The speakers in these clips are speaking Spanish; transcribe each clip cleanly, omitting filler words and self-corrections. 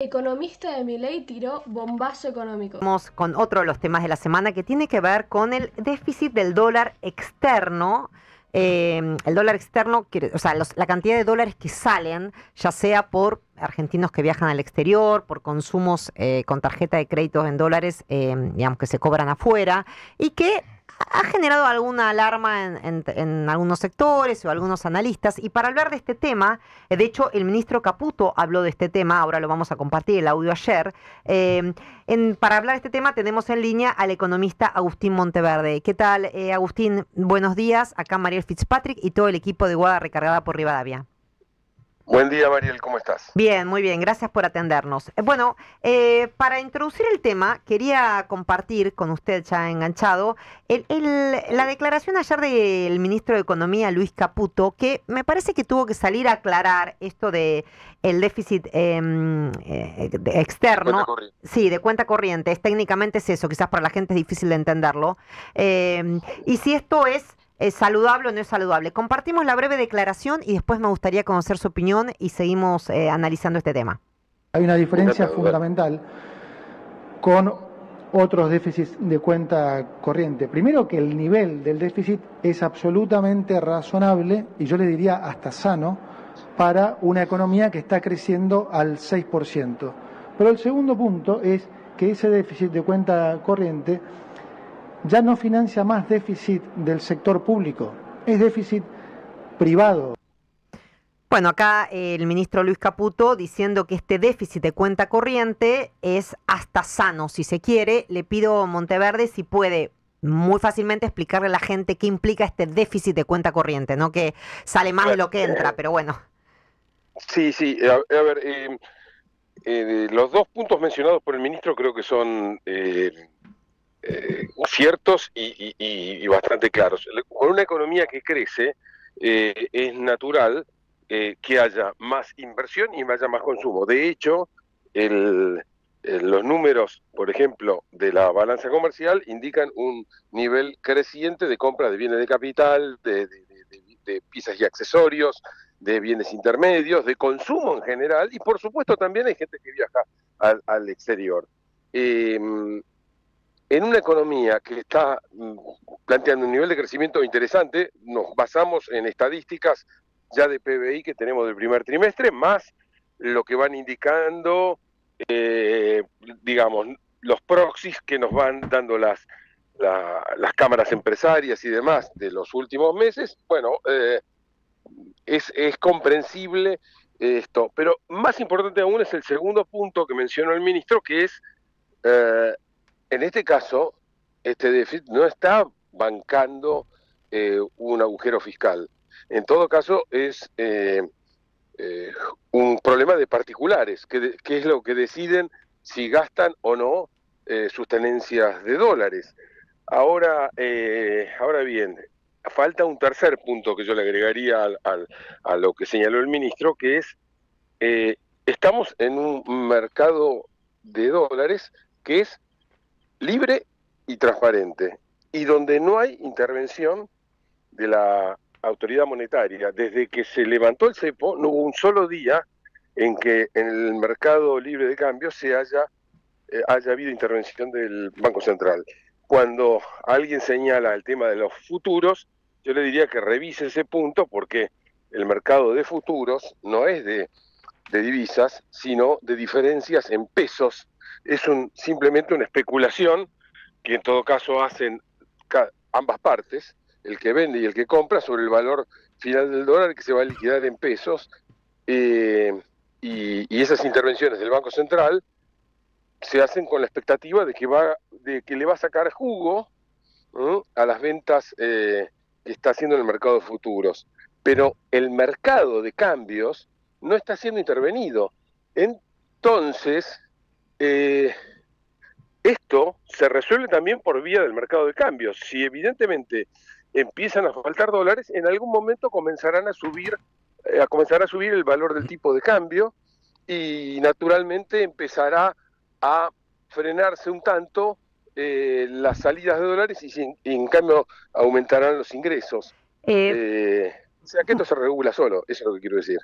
Economista de Milei tiró bombazo económico. Vamos con otro de los temas de la semana que tiene que ver con el déficit del dólar externo. El dólar externo, o sea, la cantidad de dólares que salen, ya sea por argentinos que viajan al exterior, por consumos con tarjeta de créditos en dólares, digamos que se cobran afuera, y que ha generado alguna alarma en algunos sectores o algunos analistas. Y para hablar de este tema, de hecho, el ministro Caputo habló de este tema, ahora lo vamos a compartir, el audio ayer. Para hablar de este tema tenemos en línea al economista Agustín Monteverde. ¿Qué tal, Agustín? Buenos días. Acá Mariel Fitzpatrick y todo el equipo de Guada Recargada por Rivadavia. Buen día, Mariel, ¿cómo estás? Bien, muy bien, gracias por atendernos. Bueno, para introducir el tema, quería compartir con usted, ya enganchado, la declaración ayer del ministro de Economía, Luis Caputo, que me parece que tuvo que salir a aclarar esto de el déficit externo. Sí, de cuenta corriente. Técnicamente es eso, quizás para la gente es difícil de entenderlo. Y si esto ¿es saludable o no es saludable? Compartimos la breve declaración y después me gustaría conocer su opinión y seguimos analizando este tema. Hay una diferencia fundamental con otros déficits de cuenta corriente. Primero, que el nivel del déficit es absolutamente razonable y yo le diría hasta sano para una economía que está creciendo al 6%. Pero el segundo punto es que ese déficit de cuenta corriente ya no financia más déficit del sector público, es déficit privado. Bueno, acá el ministro Luis Caputo diciendo que este déficit de cuenta corriente es hasta sano, si se quiere. Le pido a Monteverde si puede muy fácilmente explicarle a la gente qué implica este déficit de cuenta corriente, no que sale más de lo que entra, pero bueno. Sí, a ver, los dos puntos mencionados por el ministro creo que son ciertos y bastante claros. Con una economía que crece, es natural que haya más inversión y haya más consumo. De hecho, los números, por ejemplo, de la balanza comercial indican un nivel creciente de compra de bienes de capital, de piezas y accesorios, de bienes intermedios, de consumo en general, y por supuesto también hay gente que viaja al exterior. En una economía que está planteando un nivel de crecimiento interesante, nos basamos en estadísticas ya de PBI que tenemos del primer trimestre, más lo que van indicando, digamos, los proxies que nos van dando las cámaras empresarias y demás de los últimos meses. Bueno, es comprensible esto, pero más importante aún es el segundo punto que mencionó el ministro, que es... en este caso, este déficit no está bancando un agujero fiscal. En todo caso, es un problema de particulares, que es lo que deciden si gastan o no sus tenencias de dólares. Ahora bien, falta un tercer punto que yo le agregaría a lo que señaló el ministro, que es, estamos en un mercado de dólares que es libre y transparente, y donde no hay intervención de la autoridad monetaria. Desde que se levantó el cepo, no hubo un solo día en que en el mercado libre de cambio haya habido intervención del Banco Central. Cuando alguien señala el tema de los futuros, yo le diría que revise ese punto, porque el mercado de futuros no es de divisas, sino de diferencias en pesos. Es simplemente una especulación que en todo caso hacen ambas partes, el que vende y el que compra, sobre el valor final del dólar que se va a liquidar en pesos, y esas intervenciones del Banco Central se hacen con la expectativa de que le va a sacar jugo a las ventas que está haciendo en el mercado de futuros. Pero el mercado de cambios no está siendo intervenido. Entonces, esto se resuelve también por vía del mercado de cambios. Si evidentemente empiezan a faltar dólares, en algún momento comenzará a subir el valor del tipo de cambio, y naturalmente empezará a frenarse un tanto las salidas de dólares, y en cambio aumentarán los ingresos. O sea que esto se regula solo, eso es lo que quiero decir.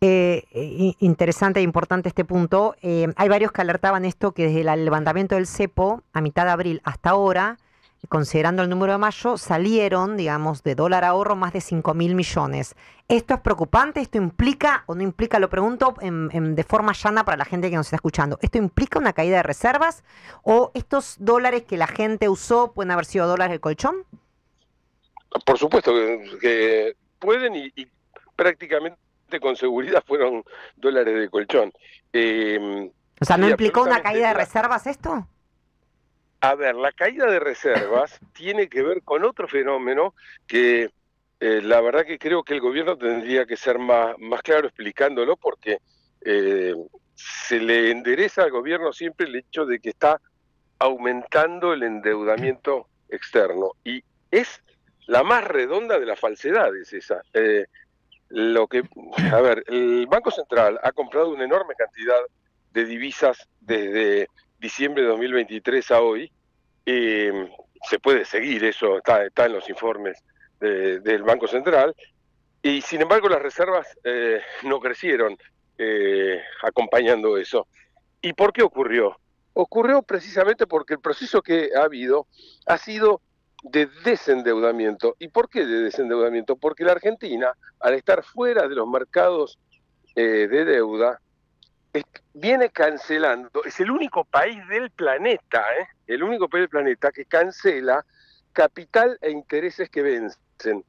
Interesante e importante este punto. Hay varios que alertaban esto, que desde el levantamiento del cepo a mitad de abril hasta ahora, considerando el número de mayo, salieron, digamos, de dólar ahorro más de 5.000 millones. ¿Esto es preocupante? ¿Esto implica o no implica? Lo pregunto de forma llana para la gente que nos está escuchando. ¿Esto implica una caída de reservas? ¿O estos dólares que la gente usó pueden haber sido dólares de colchón? Por supuesto que pueden y prácticamente con seguridad fueron dólares de colchón. O sea, ¿no sí, implicó una absolutamente. caída de reservas esto? A ver, la caída de reservas tiene que ver con otro fenómeno que la verdad que creo que el gobierno tendría que ser más claro explicándolo, porque se le endereza al gobierno siempre el hecho de que está aumentando el endeudamiento externo, y es la más redonda de las falsedades esa. A ver, el Banco Central ha comprado una enorme cantidad de divisas desde diciembre de 2023 a hoy. Se puede seguir, eso está en los informes del Banco Central, y sin embargo las reservas no crecieron acompañando eso. ¿Y por qué ocurrió? Ocurrió precisamente porque el proceso que ha habido ha sido de desendeudamiento. ¿Y por qué de desendeudamiento? Porque la Argentina, al estar fuera de los mercados de deuda, viene cancelando, es el único país del planeta, el único país del planeta que cancela capital e intereses que vencen.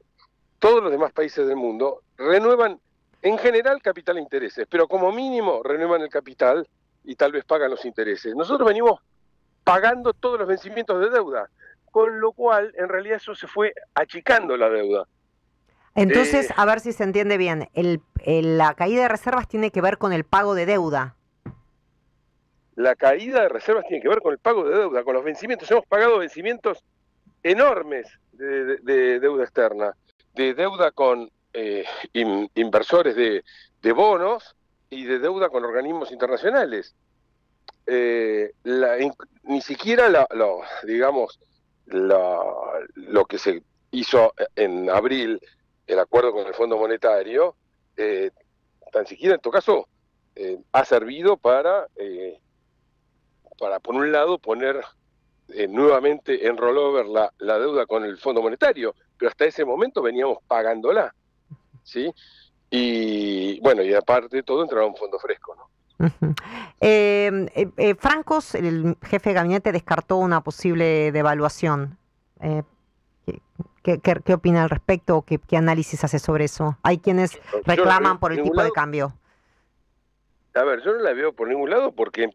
Todos los demás países del mundo renuevan, en general, capital e intereses, pero como mínimo renuevan el capital y tal vez pagan los intereses. Nosotros venimos pagando todos los vencimientos de deuda, con lo cual, en realidad, eso se fue achicando la deuda. Entonces, a ver si se entiende bien, la caída de reservas tiene que ver con el pago de deuda. La caída de reservas tiene que ver con el pago de deuda, con los vencimientos. Hemos pagado vencimientos enormes de deuda externa, de deuda con inversores de bonos y de deuda con organismos internacionales. Ni siquiera lo que se hizo en abril, el acuerdo con el Fondo Monetario, tan siquiera en todo caso ha servido para por un lado poner nuevamente en rollover la deuda con el Fondo Monetario, pero hasta ese momento veníamos pagándola, ¿sí? Y bueno, y aparte de todo entraba un fondo fresco, ¿no? Francos, el jefe de gabinete, descartó una posible devaluación. ¿Qué opina al respecto? ¿Qué análisis hace sobre eso? Hay quienes reclaman por el tipo de cambio. A ver, yo no la veo por ningún lado, porque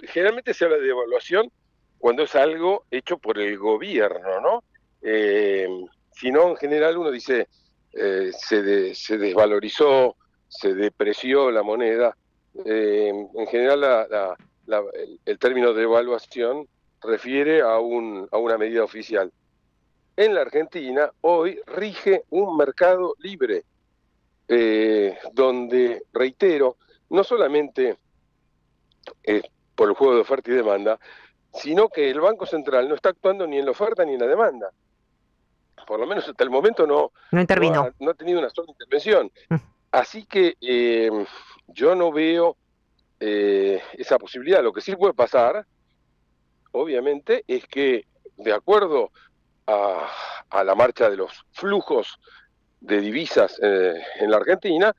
generalmente se habla de devaluación cuando es algo hecho por el gobierno, ¿no? Si no, en general uno dice se desvalorizó, se depreció la moneda. En general el término devaluación refiere a una medida oficial. En la Argentina hoy rige un mercado libre, donde, reitero, no solamente por el juego de oferta y demanda, sino que el Banco Central no está actuando ni en la oferta ni en la demanda. Por lo menos hasta el momento no intervino. No ha tenido una sola intervención. Así que yo no veo esa posibilidad. Lo que sí puede pasar, obviamente, es que de acuerdo a la marcha de los flujos de divisas en la Argentina,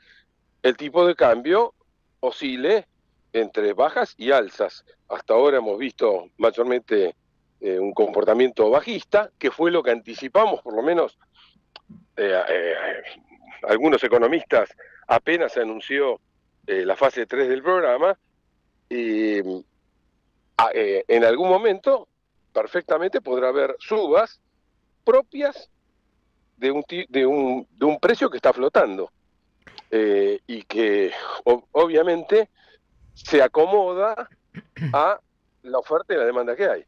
el tipo de cambio oscile entre bajas y alzas. Hasta ahora hemos visto mayormente un comportamiento bajista, que fue lo que anticipamos, por lo menos algunos economistas apenas se anunció la fase 3 del programa. En algún momento perfectamente podrá haber subas propias de un precio que está flotando. Y que obviamente se acomoda a la oferta y la demanda que hay.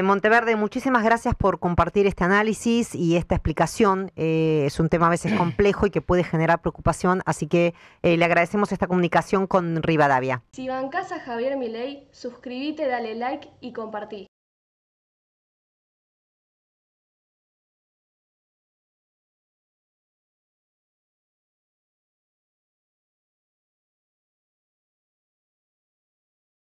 Monteverde, muchísimas gracias por compartir este análisis y esta explicación. Es un tema a veces complejo y que puede generar preocupación, así que le agradecemos esta comunicación con Rivadavia. Si bancás a Javier Milei, suscríbete, dale like y compartí.